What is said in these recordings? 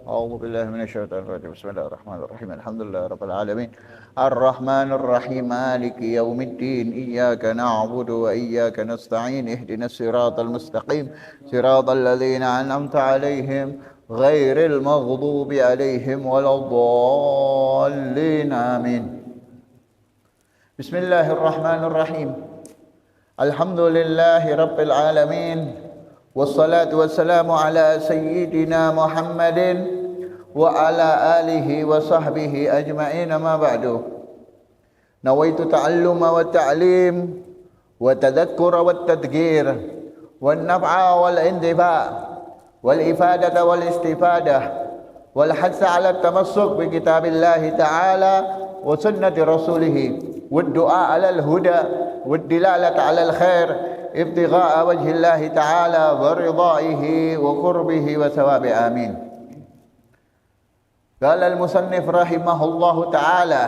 أعوذ بالله من الشيطان الرجيم بسم الله الرحمن الرحيم الحمد لله رب العالمين الرحمن الرحيم مالك يوم الدين إياك نعبد وإياك نستعين اهدنا الصراط المستقيم صراط الذين أنعمت عليهم غير المغضوب عليهم ولا الضالين آمين بسم الله الرحمن الرحيم الحمد لله رب العالمين والصلاة والسلام على سيدنا محمد وعلى آله وصحبه أجمعين ما بعد نويت تعلم والتعليم والتذكر والتذكير والنفع والاندفاع والإفادة والاستفادة والحث على التمسك بكتاب الله تعالى وسنة رسوله والدعاء على الهدى والدلالة على الخير ابتغاء وجه الله تعالى ورضائه وقربه وثوابه آمين. قال المصنف رحمه الله تعالى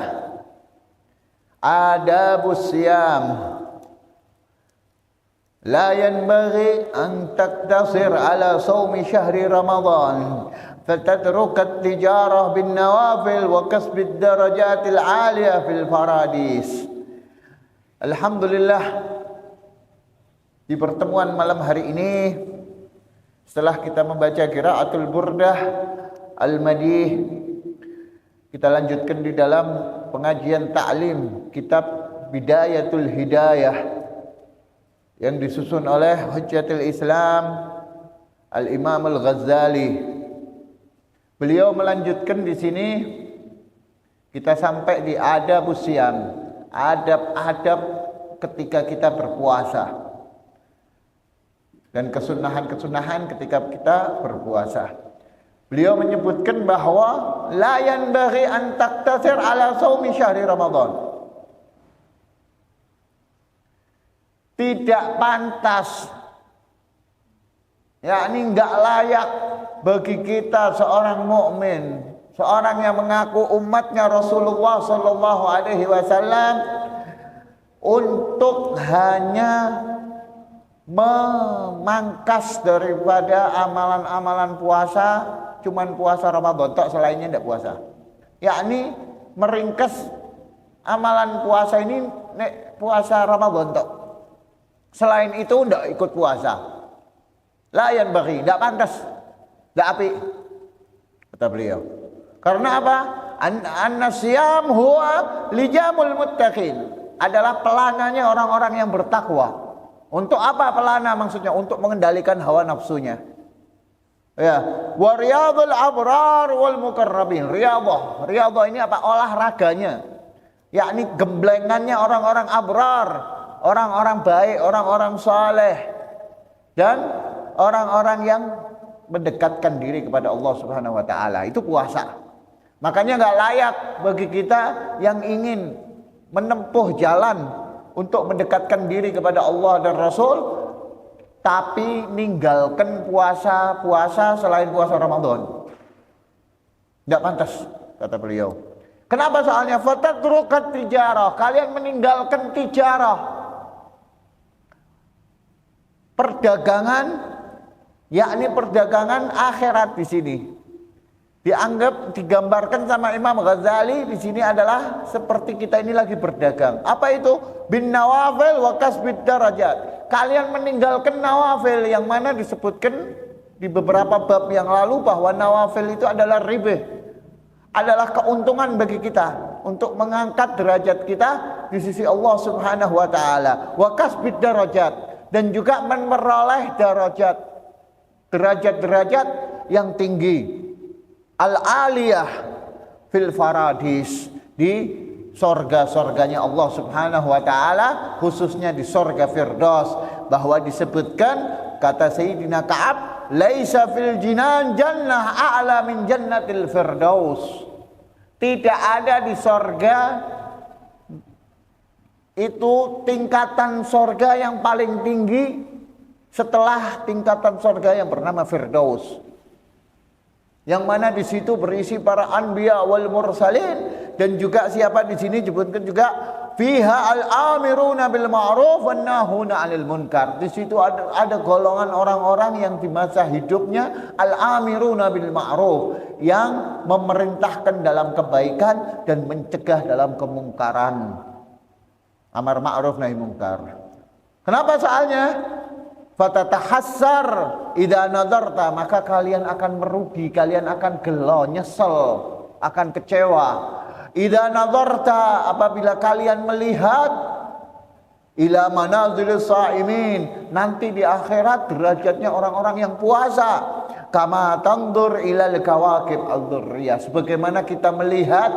آداب الصيام لا ينبغي أن تقتصر على صوم شهر رمضان فتترك التجارة بالنوافل وكسب الدرجات العالية في الفراديس. Alhamdulillah, di pertemuan malam hari ini setelah kita membaca Qiraatul Burdah Al-Madih, kita lanjutkan di dalam pengajian ta'lim kitab Bidayatul Hidayah yang disusun oleh Hujjatul Islam Al-Imam Al-Ghazali. Beliau melanjutkan di sini, kita sampai di adabus siyam, adab-adab ketika kita berpuasa dan kesunahan-kesunahan ketika kita berpuasa. Beliau menyebutkan bahwa la yanbaghi an taqtasir ala shaumi syahri Ramadan. Tidak pantas, yakni enggak layak bagi kita seorang mukmin, seorang yang mengaku umatnya Rasulullah sallallahu alaihi wasallam, untuk hanya memangkas daripada amalan-amalan puasa, cuman puasa Ramadan tok, selainnya tidak puasa. Yakni meringkas amalan puasa ini nek puasa Ramadan tok. Selain itu tidak ikut puasa. Layan bagi, tidak pantas, tidak apik, kata beliau. Karena apa? An-nasyam huwa lijamul muttaqin, adalah pelananya orang-orang yang bertakwa. Untuk apa pelana maksudnya? Untuk mengendalikan hawa nafsunya. Ya, wa riyadul abrar wal mukarrabin. Riyadhah ini apa? Olahraganya. Yakni gemblengannya orang-orang abrar, orang-orang baik, orang-orang saleh, dan orang-orang yang mendekatkan diri kepada Allah Subhanahu wa taala. Itu puasa. Makanya enggak layak bagi kita yang ingin menempuh jalan untuk mendekatkan diri kepada Allah dan Rasul, tapi ninggalkan puasa selain puasa Ramadan. Tidak pantas, kata beliau. Kenapa? Soalnya fatatrukat tijarah, kalian meninggalkan tijarah, perdagangan, yakni perdagangan akhirat di sini. Digambarkan sama Imam Ghazali di sini adalah seperti kita ini lagi berdagang. Apa itu? Bin nawafil wa kasbid darajat. Kalian meninggalkan nawafil, yang mana disebutkan di beberapa bab yang lalu bahwa nawafil itu adalah ribih, adalah keuntungan bagi kita untuk mengangkat derajat kita di sisi Allah Subhanahu wa taala. Wa kasbid darajat, dan juga memperoleh derajat-derajat yang tinggi. Al-aliyah fil faradis, di sorga-sorganya Allah Subhanahu wa taala, khususnya di sorga Firdaus, bahwa disebutkan, kata Sayyidina Ka'ab, laisa fil jinan jannah a'la min jannatil firdaus. Tidak ada di sorga itu tingkatan sorga yang paling tinggi setelah tingkatan sorga yang bernama Firdaus, yang mana di situ berisi para anbiya wal mursalin, dan juga siapa di sini disebutkan juga fiha al-amiruna bil ma'ruf wan nahuna 'anil munkar. Di situ ada golongan orang-orang yang di masa hidupnya al-amiruna bil ma'ruf, yang memerintahkan dalam kebaikan dan mencegah dalam kemungkaran. Amar ma'ruf nahi munkar. Kenapa soalnya? Fatatahassar idza nadarta, maka kalian akan merugi, kalian akan gelo, nyesel, akan kecewa. Idza nadarta, apabila kalian melihat ila manazil shaimin, nanti di akhirat derajatnya orang-orang yang puasa. Kama tandur ilal kawakib al-durriyah, sebagaimana kita melihat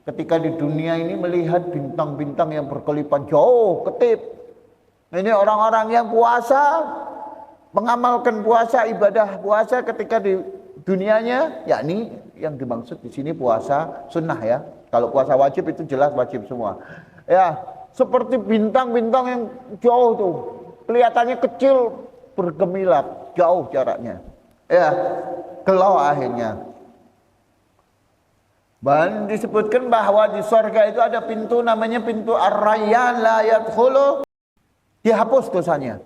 ketika di dunia ini melihat bintang-bintang yang berkelipan jauh ketip. Ini orang-orang yang puasa, mengamalkan puasa, ibadah puasa ketika di dunianya, yakni yang dimaksud di sini puasa sunnah ya. Kalau puasa wajib itu jelas wajib semua. Ya, seperti bintang-bintang yang jauh tuh, kelihatannya kecil bergemilang, jauh jaraknya. Ya, kelau akhirnya. Dan disebutkan bahwa di surga itu ada pintu namanya pintu Ar-Rayyan la yadkhulu, dihapus dosanya.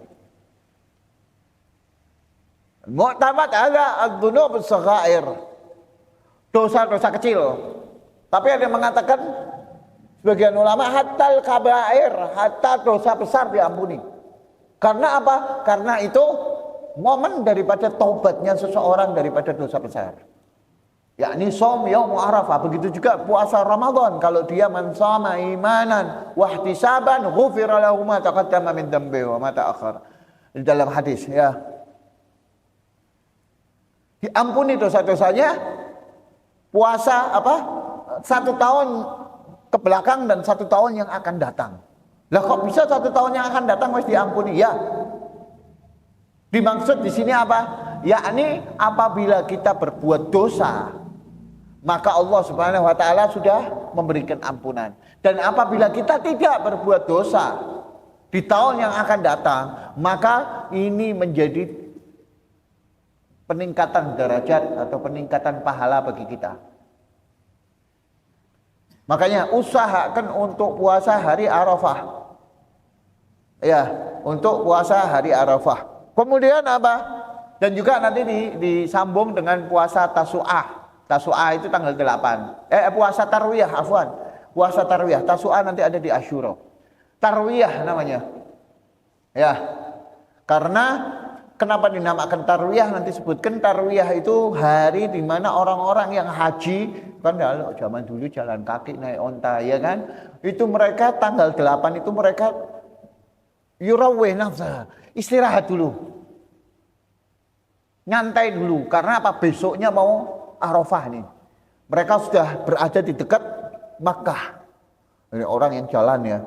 Mu'tamad ala ad-dunub as-saghair, dosa-dosa kecil. Tapi ada yang mengatakan sebagian ulama hatta al-kabair, hatta dosa besar diampuni. Karena apa? Karena itu momen daripada taubatnya seseorang daripada dosa besar. Yakni som yaum Arafah. Begitu juga puasa Ramadan, kalau dia man shama imanan wa ihtisaban ghufira lahu ma taqaddama min dhanbi wa ma ta'akhkhar. Di dalam hadis ya, diampuni dosa-dosanya puasa apa? 1 tahun ke belakang dan 1 tahun yang akan datang. Lah kok bisa 1 tahun yang akan datang masih diampuni? Ya. Dimaksud di sini apa? Yakni apabila kita berbuat dosa, maka Allah Subhanahu wa taala sudah memberikan ampunan. Dan apabila kita tidak berbuat dosa di tahun yang akan datang, maka ini menjadi peningkatan derajat atau peningkatan pahala bagi kita. Makanya usahakan untuk puasa hari Arafah. Ya, untuk puasa hari Arafah. Kemudian apa? Dan juga nanti disambung dengan puasa Tasu'ah. Tasu'ah itu tanggal 8. Puasa Tarwiyah, afwan. Puasa Tarwiyah, Tasu'ah nanti ada di Asyura. Tarwiyah namanya. Ya. Karena kenapa dinamakan Tarwiyah, nanti sebutkan Tarwiyah itu hari di mana orang-orang yang haji, kan kalau zaman dulu jalan kaki naik onta ya kan. Itu mereka tanggal 8 itu mereka yurawih nafsa, istirahat dulu. Nyantai dulu, karena apa? Besoknya mau Arafah nih. Mereka sudah berada di dekat Makkah. Ini orang yang jalan ya,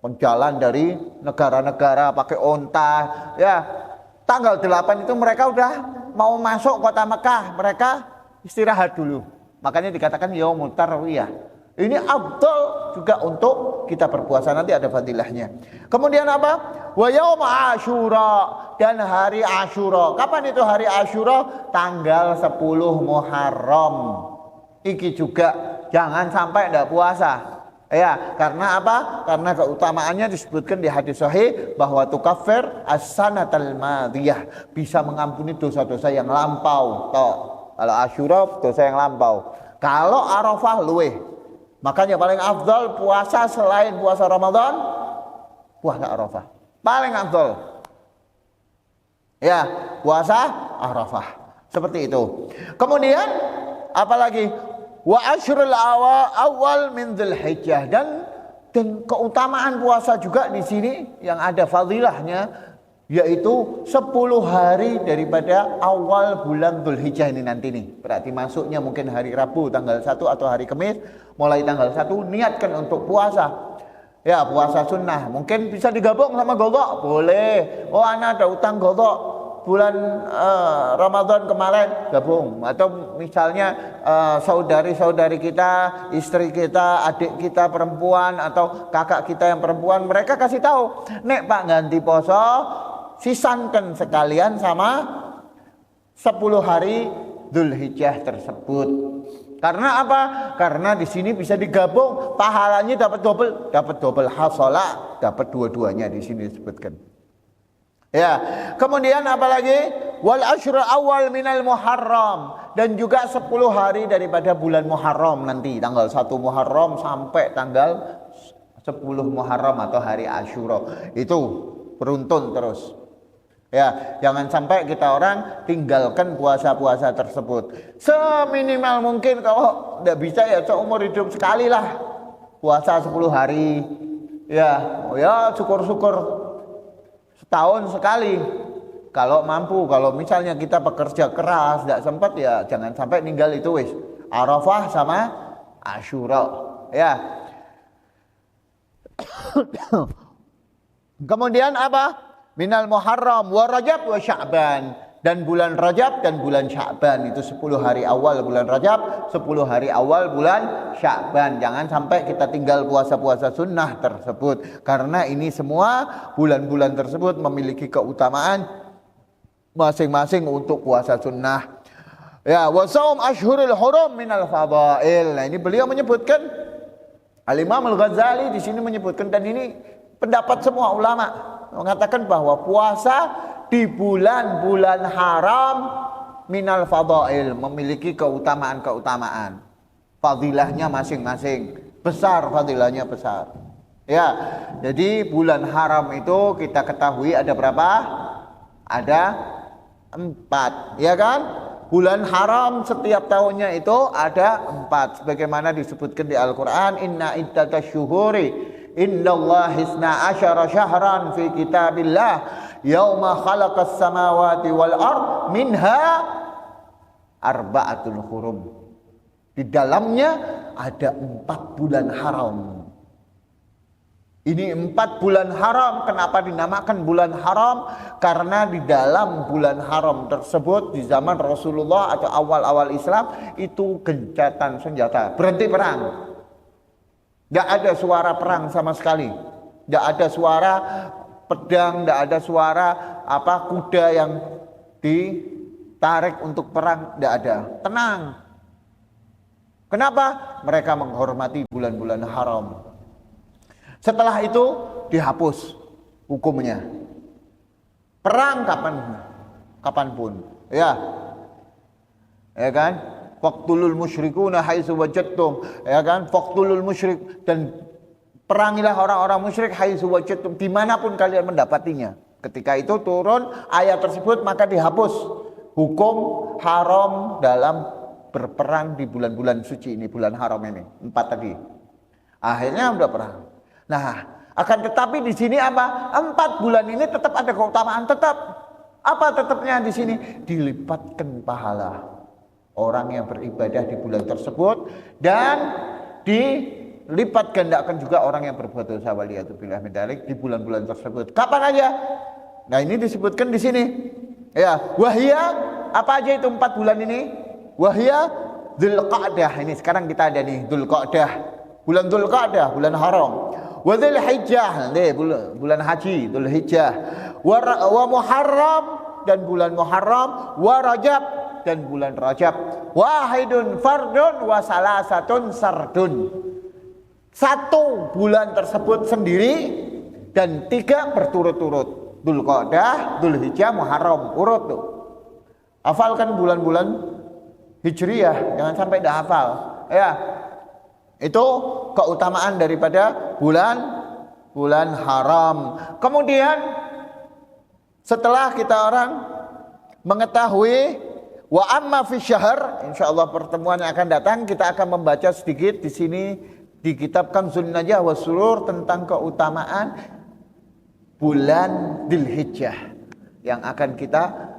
penjalan dari negara-negara pakai onta ya. Tanggal 8 itu mereka udah mau masuk kota Makkah, mereka istirahat dulu. Makanya dikatakan yaumut tarwiyah. Ini afdal juga untuk kita berpuasa, nanti ada fadilahnya. Kemudian apa? Wa yaum Asyura, dan hari Asyura. Kapan itu hari Asyura? Tanggal 10 Muharram. Iki juga jangan sampai tidak puasa. Ya, karena apa? Karena keutamaannya disebutkan di hadis sahih bahwa tukaffir as-sanatal madiyah, bisa mengampuni dosa-dosa yang lampau. Toh, kalau Asyura dosa yang lampau. Kalau Arafah luweh. Makanya paling afdal puasa selain puasa Ramadan, puasa Arafah. Paling afdal. Ya, puasa Arafah. Seperti itu. Kemudian apalagi? Wa asyrul awal min Dzulhijjah, dan keutamaan puasa juga di sini yang ada fadilahnya, yaitu 10 hari daripada awal bulan Dzulhijjah ini nanti nih. Berarti masuknya mungkin hari Rabu tanggal 1 atau hari Kamis, mulai tanggal 1 niatkan untuk puasa. Ya, puasa sunnah. Mungkin bisa digabung sama godok, boleh. Oh, anak ada utang godok bulan Ramadan kemarin, gabung. Atau misalnya saudari-saudari kita, istri kita, adik kita perempuan atau kakak kita yang perempuan, mereka kasih tahu, "Nek Pak ganti poso, sisankan sekalian sama 10 hari Dzulhijjah tersebut." Karena apa? Karena di sini bisa digabung, pahalanya dapat double hasolah, dapat dua-duanya di sini disebutkan. Ya, kemudian apalagi wal asyrul awal minal Muharram, dan juga 10 hari daripada bulan Muharram nanti tanggal 1 Muharram sampai tanggal 10 Muharram atau hari Asyura. Itu beruntun terus. Ya, jangan sampai kita orang tinggalkan puasa-puasa tersebut. Seminimal mungkin, kalau tidak bisa ya seumur hidup sekali lah puasa 10 hari. Ya, syukur-syukur setahun sekali. Kalau mampu, kalau misalnya kita bekerja keras tidak sempat, ya jangan sampai ninggal itu wis. Arafah sama Asyura. Ya. Kemudian apa? Minal Muharram wa Rajab wa Sya'ban, dan bulan Rajab dan bulan Sya'ban itu 10 hari awal bulan Rajab, 10 hari awal bulan Sya'ban. Jangan sampai kita tinggal puasa-puasa sunnah tersebut, karena ini semua bulan-bulan tersebut memiliki keutamaan masing-masing untuk puasa sunnah. Ya, wa shaum ashhurul hurum minal fadail. Nah, ini beliau menyebutkan, Al-Imam Al-Ghazali di sini menyebutkan, dan ini pendapat semua ulama mengatakan bahwa puasa di bulan-bulan haram minal fadail, memiliki keutamaan-keutamaan. Fadilahnya masing-masing besar, fadilahnya besar. Ya, jadi bulan haram itu kita ketahui ada berapa? Ada 4, ya kan? Bulan haram setiap tahunnya itu ada 4, sebagaimana disebutkan di Al-Quran, inna iddatash syuhuri innallahi isna asyara syahran fi kitabillah yauma khalaqas samawati wal ard minha arba'atul hurum. Di dalamnya ada 4 bulan haram. Ini 4 bulan haram. Kenapa dinamakan bulan haram? Karena di dalam bulan haram tersebut di zaman Rasulullah atau awal-awal Islam itu gencatan senjata, berhenti perang. Tidak ada suara perang sama sekali. Tidak ada suara pedang, tidak ada suara kuda yang ditarik untuk perang, tidak ada. Tenang. Kenapa? Mereka menghormati bulan-bulan haram. Setelah itu dihapus hukumnya. Perang kapanpun. Ya kan? Faqtulul musyrikuna haitsu wajadtum, ya kan? Faqtulul musyrik, dan perangilah orang-orang musyrik haitsu wajadtum, dimanapun kalian mendapatinya. Ketika itu turun ayat tersebut, maka dihapus hukum haram dalam berperang di bulan-bulan suci ini, bulan haram ini 4 tadi. Akhirnya udah perang. Nah, akan tetapi di sini apa? 4 bulan ini tetap ada keutamaan, tetap. Apa tetapnya di sini? Dilipatkan pahala orang yang beribadah di bulan tersebut, dan dilipat gandakan juga orang yang berbuat dosa, waliyatubillah min dzalik, di bulan-bulan tersebut. Kapan aja? Nah, ini disebutkan di sini. Ya, wahia, apa aja itu 4 bulan ini? Wahia Dzulqa'dah. Ini sekarang kita ada nih Dzulqa'dah. Bulan Dzulqa'dah, bulan haram. Wa Dzulhijjah, nanti bulan haji, Dzulhijjah. Wa Muharram, dan bulan Muharram. Wa Rajab, dan bulan Rajab. Wahidun fardun wa salasatun sardun. 1 bulan tersebut sendiri dan 3 berturut-turut. Dzulqa'dah, Dzulhijjah, Muharram, urut tuh. Hafalkan bulan-bulan Hijriyah, jangan sampai dah hafal. Ya. Itu keutamaan daripada bulan haram. Kemudian setelah kita orang mengetahui wa amma fi syahr, insyaallah pertemuan yang akan datang kita akan membaca sedikit di sini di kitab Kanzun Najah wa Surur tentang keutamaan bulan Dzulhijjah yang akan kita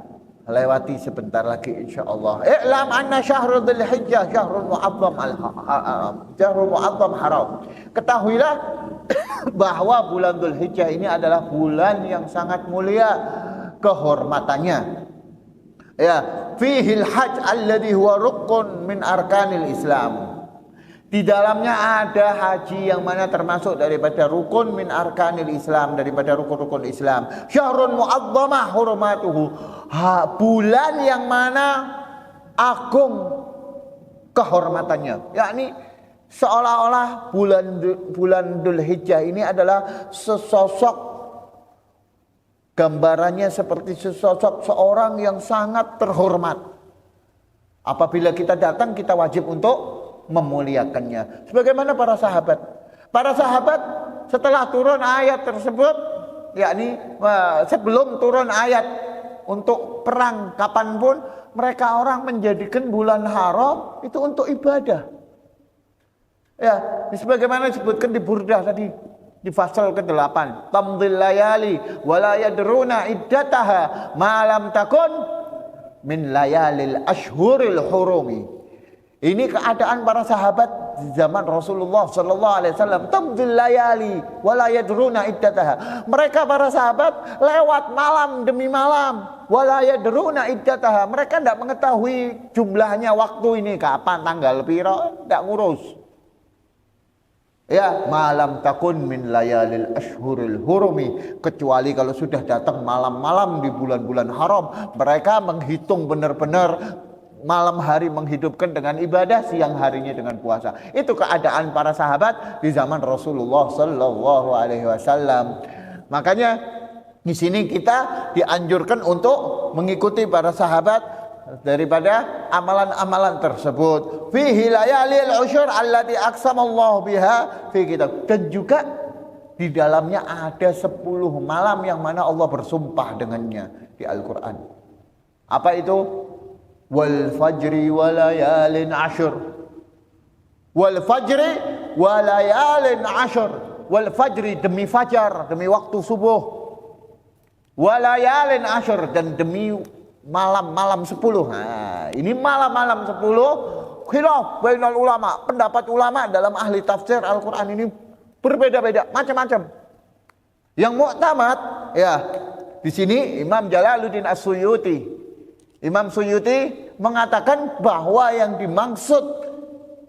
lewati sebentar lagi insyaallah. I'lam anna syahrul Dzulhijjah syahrul mu'azzam haram. Ketahuilah bahwa bulan Dzulhijjah ini adalah bulan yang sangat mulia kehormatannya. Ya, fihil hajj alladhi huwa rukun min arkanil Islam. Di dalamnya ada haji yang mana termasuk daripada rukun min arkanil Islam, daripada rukun-rukun Islam. Syahrun mu'azzamah hurmatuhu. Bulan yang mana agung kehormatannya. Yakni seolah-olah bulan Dzulhijjah ini adalah sesosok, gambarannya seperti sesosok seorang yang sangat terhormat. Apabila kita datang, kita wajib untuk memuliakannya. Sebagaimana para sahabat. Para sahabat setelah turun ayat tersebut, yakni sebelum turun ayat untuk perang kapanpun, mereka orang menjadikan bulan haram itu untuk ibadah. Ya, sebagaimana disebutkan di Burdah tadi di pasal ke-8. Tamdhil layali wa la yadruna iddataha ma lam takun min layalil ashhuril hurumi. Ini keadaan para sahabat di zaman Rasulullah sallallahu alaihi wasallam. Tamdhil layali wa la yadruna iddataha. Mereka para sahabat lewat malam demi malam, wa la yadruna iddataha. Mereka tidak mengetahui jumlahnya waktu ini kapan, tanggal piro, tidak ngurus. Ya, malam takun min layalil ashhuril hurumi, kecuali kalau sudah datang malam-malam di bulan-bulan haram, mereka menghitung benar-benar malam hari menghidupkan dengan ibadah, siang harinya dengan puasa. Itu keadaan para sahabat di zaman Rasulullah sallallahu alaihi wasallam. Makanya di sini kita dianjurkan untuk mengikuti para sahabat daripada amalan-amalan tersebut. Fihi layalil usyur allati aqsamallahu biha fi kitab. Dan juga di dalamnya ada 10 malam yang mana Allah bersumpah dengannya di Al-Qur'an. Apa itu? Wal fajri wa layalin ashur. Wal fajri wa layalin ashur. Wal fajri demi fajar, demi waktu subuh. Wa layalin ashur, dan demi malam-malam 10. Nah, ini malam-malam 10 khilaf bainal ulama. Pendapat ulama dalam ahli tafsir Al-Qur'an ini berbeda-beda, macam-macam. Yang muktamad ya, di sini Imam Jalaluddin As-Suyuti. Imam Suyuti mengatakan bahwa yang dimaksud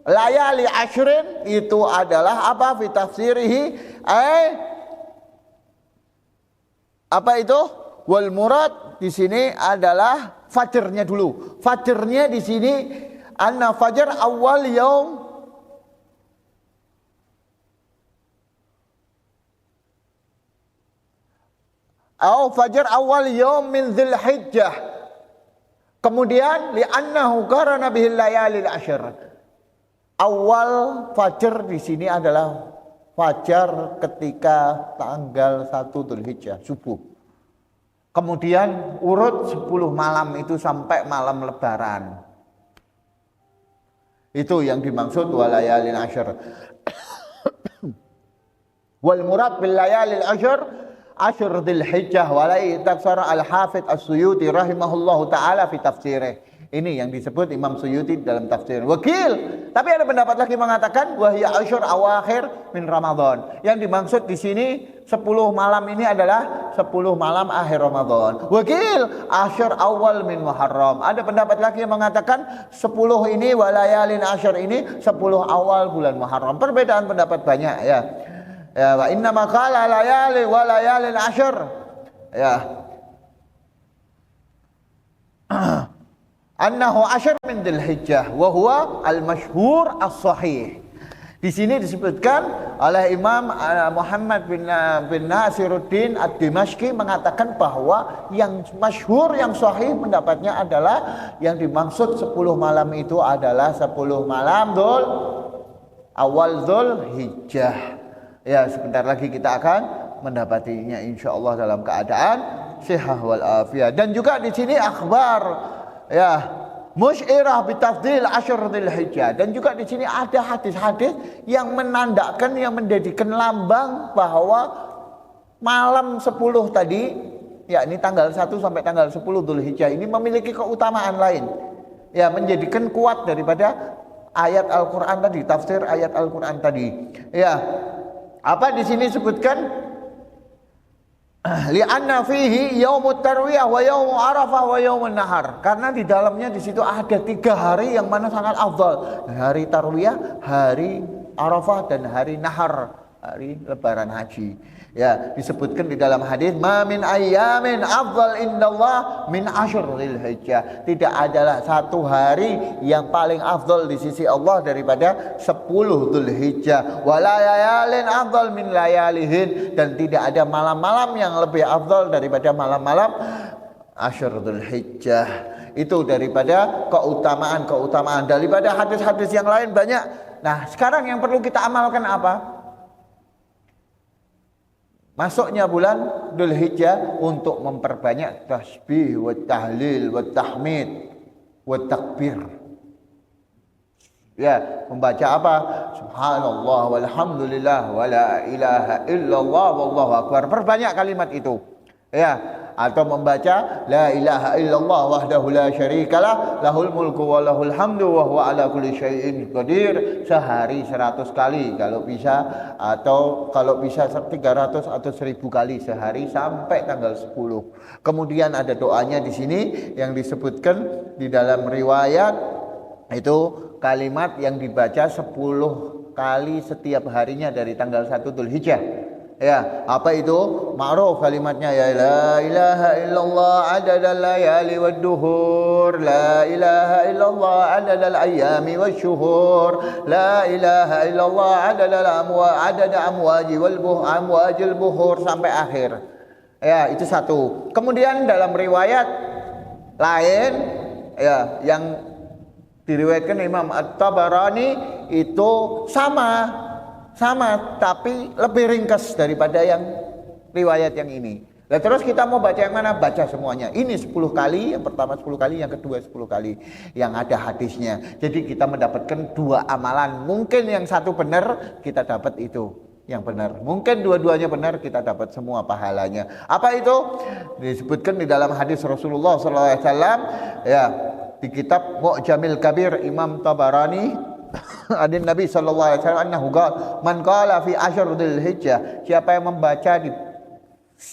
layali ashrin itu adalah apa? Fi tafsirihi apa itu? Wal murad di sini adalah fajrnya dulu. Fajrnya di sini anna fajar awal yaum atau fajar awal yaum min Dzulhijjah. Kemudian li'annahu qarana bihil layalil ashr. Awal fajar di sini adalah fajar ketika tanggal 1 Dzulhijjah subuh. Kemudian urut 10 malam itu sampai malam lebaran. Itu yang dimaksud walayalin asyr. Wal murad bil layalil asyr asyr Dzulhijjah walai tafsir al-Hafidz As-Suyuti rahimahullahu taala fi tafsirih. Ini yang disebut Imam Suyuti dalam tafsir. Wakil, tapi ada pendapat lagi mengatakan wahya asyur awakhir min Ramadan. Yang dimaksud di sini 10 malam ini adalah 10 malam akhir Ramadan. Wakil, asyur awal min Muharram. Ada pendapat lagi yang mengatakan 10 ini walayalin asyur ini 10 awal bulan Muharram. Perbedaan pendapat banyak ya. Ya, wa inna maqala layali walayalin asyur. Ya. Annahu asyr min Dzulhijjah wa huwa al-masyhur as-sahih. Di sini disebutkan oleh Imam Muhammad bin Nasiruddin Ad-Dimashqi mengatakan bahwa yang masyhur, yang sahih pendapatnya adalah yang dimaksud 10 malam itu adalah 10 malam awal Dzulhijjah. Ya, sebentar lagi kita akan mendapatinya insyaallah dalam keadaan sehat wal afiyah. Dan juga di sini akhbar ya musyirah bitafdil asyr Dzulhijjah, dan juga di sini ada hadis-hadis yang menandakan, yang menjadikan lambang bahwa malam 10 tadi, yakni tanggal 1 sampai tanggal 10 Dzulhijjah ini memiliki keutamaan lain. Ya, menjadikan kuat daripada ayat Al-Qur'an tadi, tafsir ayat Al-Qur'an tadi. Ya. Apa di sini disebutkan? Li'anna fihi yaumut tarwiyah wa yaumu arafah wa yaumun nahar. Karena di dalamnya di situ ada 3 hari yang mana sangat afdal. Hari tarwiyah, hari arafah, dan hari nahar. hari lebaran haji. Ya, disebutkan di dalam hadis, "Ma min ayyamin afdal indallah min ashr Dzulhijjah." Tidak adalah satu hari yang paling afdal di sisi Allah daripada 10 Dzulhijjah. Wa la layalin afdal min layalihin, dan tidak ada malam-malam yang lebih afdal daripada malam-malam ashr Dzulhijjah. Itu daripada keutamaan daripada hadis-hadis yang lain banyak. Nah, sekarang yang perlu kita amalkan apa? Masuknya bulan Dzulhijjah untuk memperbanyak tasbih wa tahlil wa tahmid wa takbir. Ya, membaca apa? Subhanallah walhamdulillah wa la ilaha illallah wallahu akbar. Perbanyak kalimat itu. Ya, atau membaca la ilaha illallah wahdahu la syarikalah lahul mulku wa lahul hamdu wa huwa ala kulli syai'in qadir, sehari 100 kali kalau bisa, atau kalau bisa 300 atau 1000 kali sehari sampai tanggal 10. Kemudian ada doanya di sini yang disebutkan di dalam riwayat, itu kalimat yang dibaca 10 kali setiap harinya dari tanggal 1 Dzulhijjah. Ya, apa itu? Ma'ruf kalimatnya, ya la ilaha illallah adadal layali wad duhur, la ilaha illallah adadal ayami wasyuhur, la ilaha illallah adada amwaji amwajil buhur, sampai akhir. Ya, itu satu. Kemudian dalam riwayat lain, ya, yang diriwayatkan Imam At-Tabarani, itu sama tapi lebih ringkas daripada yang riwayat yang ini. Nah, terus kita mau baca yang mana? Baca semuanya. Ini 10 kali, yang pertama 10 kali, yang kedua 10 kali yang ada hadisnya. Jadi kita mendapatkan 2 amalan. Mungkin yang satu benar, kita dapat itu yang benar. Mungkin dua-duanya benar, kita dapat semua pahalanya. Apa itu? Disebutkan di dalam hadis Rasulullah SAW, ya, di kitab Mu'jamil Kabir Imam Tabarani. Adin Nabi sallallahu alaihi wasallam annahu qala man qala fi ashr Dzulhijjah, siapa yang membaca di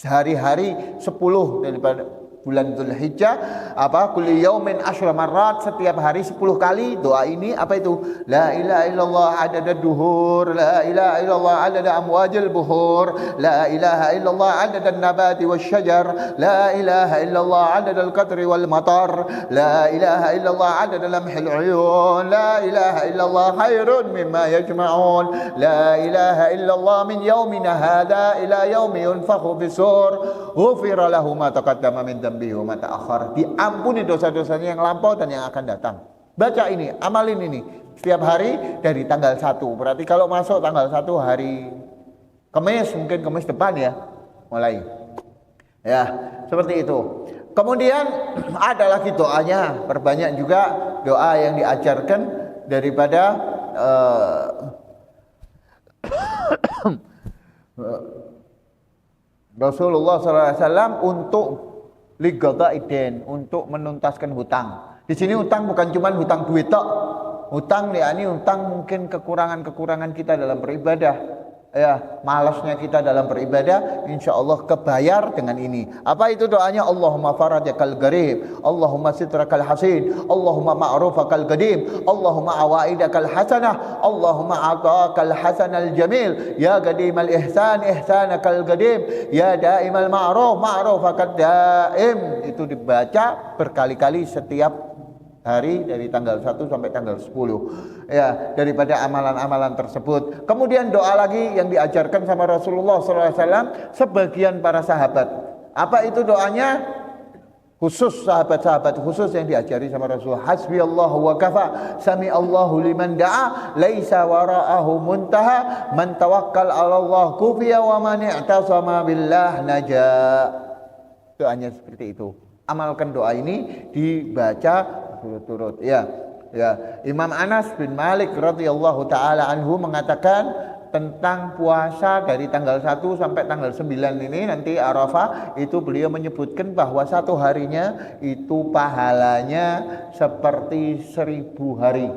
hari-hari 10 daripada bulan Dzulhijjah, apa, kulli yaumin asyra marrat, setiap hari 10 kali doa ini, apa itu? La ilaha illallah adada duhur, la ilaha illallah adada amwajil buhur, la ilaha illallah adada nabati wasyajar, la ilaha illallah adada al-qatri wal matar, la ilaha illallah adada lamhil uyun, la ilaha illallah khairun mimma yajma'un, la ilaha illallah min yaumina hadha ila yaumi yunfakhu bisur, ghufira lahu ma taqaddama min dambihi wa ma ta'akhkhar. Diampuni dosa-dosanya yang lampau dan yang akan datang. Baca ini, amalin ini setiap hari dari tanggal 1. Berarti kalau masuk tanggal 1 hari Kamis, mungkin Kamis depan ya, mulai. Ya, seperti itu. Kemudian ada lagi doanya, perbanyak juga doa yang diajarkan daripada Rasulullah SAW untuk liqada'idain, untuk menuntaskan hutang. Di sini hutang bukan cuma hutang duit tok. Hutang yakni hutang mungkin kekurangan-kekurangan kita dalam beribadah. Ya, malasnya kita dalam beribadah, insyaallah kebayar dengan ini. Apa itu doanya? Allahumma farajakal garib, Allahumma sitrakal hasin, Allahumma ma'rufakal qadim, Allahumma awaidakal hasanah, Allahumma ataqal hasanal jamil, ya qadimal ihsan ihsanakal qadim, ya daimal ma'ruf ma'rufakad daim. Itu dibaca berkali-kali setiap hari dari tanggal 1 sampai tanggal 10, ya, daripada amalan-amalan tersebut. Kemudian doa lagi yang diajarkan sama Rasulullah SAW sebagian para sahabat. Apa itu doanya? Khusus sahabat-sahabat khusus yang diajari sama Rasulullah. Hasbiyallahu wa kafa, sami'allahu liman da'a, laisa wara'ahu muntaha, man tawakkal 'ala Allah kufiya wa man i'tasama billah naja. Doanya seperti itu. Amalkan doa ini, dibaca turut-turut, ya. Imam Anas bin Malik radhiyallahu taala anhu mengatakan tentang puasa dari tanggal 1 sampai tanggal 9 ini nanti Arafah, itu beliau menyebutkan bahwa satu harinya itu pahalanya seperti 1000 hari,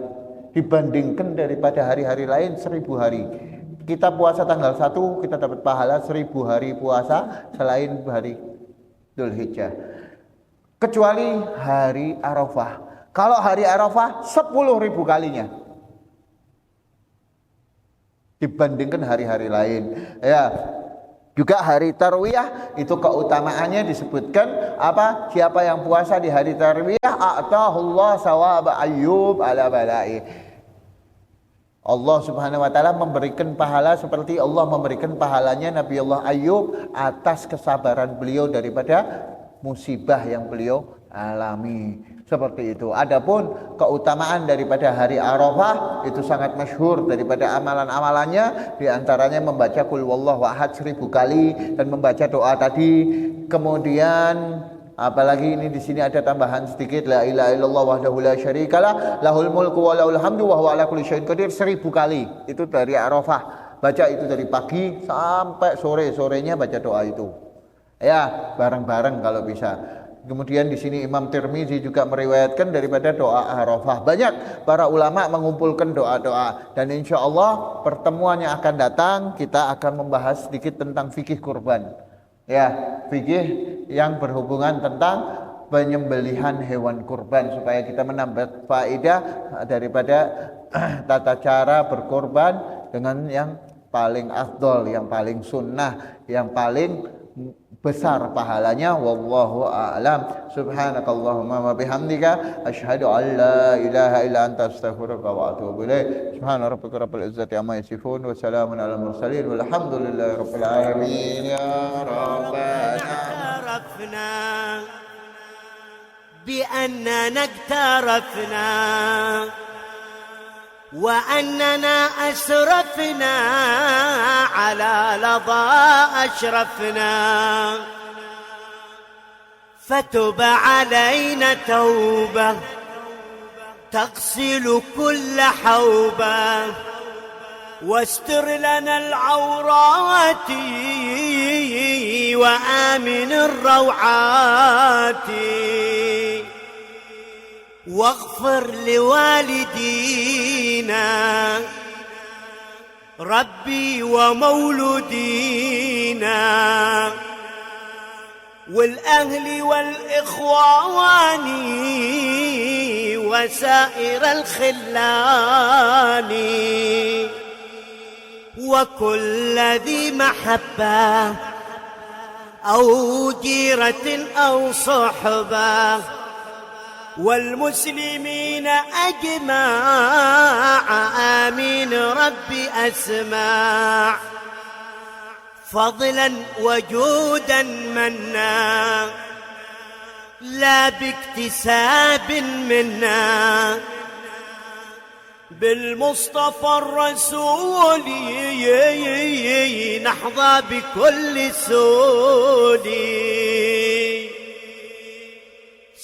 dibandingkan daripada hari-hari lain 1000 hari. Kita puasa tanggal 1 kita dapat pahala 1000 hari puasa selain hari Dzulhijjah, kecuali hari Arafah. Kalau hari Arafah 10.000 kalinya. dibandingkan hari-hari lain. Ya, juga hari tarwiyah itu keutamaannya disebutkan apa? Siapa yang puasa di hari tarwiyah, a'tahullah sawaba ayyub ala balai. Allah Subhanahu wa taala memberikan pahala seperti Allah memberikan pahalanya Nabi Allah Ayub atas kesabaran beliau daripada musibah yang beliau alami. Seperti itu. Adapun keutamaan daripada hari Arafah itu sangat masyhur daripada amalan-amalannya, di antaranya membaca qul huwallahu ahad 1000 kali dan membaca doa tadi. Kemudian apalagi ini di sini ada tambahan sedikit, la ilaha illallah wahdahu la syarikalah lahul mulku wa lahul hamdu wa huwa ala kulli syai'in qadir 1000 kali. Itu dari Arafah. Baca itu dari pagi sampai sore-sorenya baca doa itu. Ya, bareng-bareng kalau bisa. Kemudian di sini Imam Tirmizi juga meriwayatkan daripada doa Arafah. Banyak para ulama mengumpulkan doa-doa, dan insya Allah pertemuan yang akan datang kita akan membahas sedikit tentang fikih kurban. Ya, fikih yang berhubungan tentang penyembelihan hewan kurban supaya kita menambah faedah daripada tata cara berkorban dengan yang paling afdol, yang paling sunnah, yang paling besar pahalanya. Wallahu a'lam. Subhanakallahumma wa bihamdika asyhadu an la ilaha illa anta astaghfiruka wa atubu ilaik. Subhana rabbika rabbil izzati amma yasifun wa salamun alal mursalin walhamdulillahi rabbil alamin. Ya rabbana bi annana iktarafna وأننا أسرفنا على لظى أشرفنا فتب علينا توبة تغسل كل حوبة واستر لنا العورات وآمن الروعات واغفر لوالدينا ربي ومولودينا والأهل والإخوان وسائر الخلان وكل ذي محبة أو جيرة أو صحبة والمسلمين أجمع آمين ربي أسمع فضلا وجودا منا لا باكتساب منا بالمصطفى الرسول نحظى بكل سود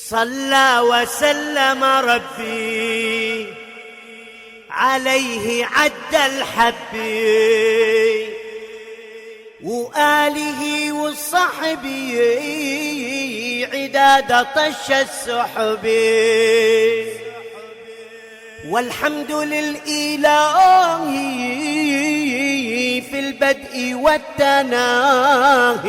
صلى وسلم ربي عليه عد الحب وآله وصحبه عداد طش السحب والحمد للإله في البدء والتناهي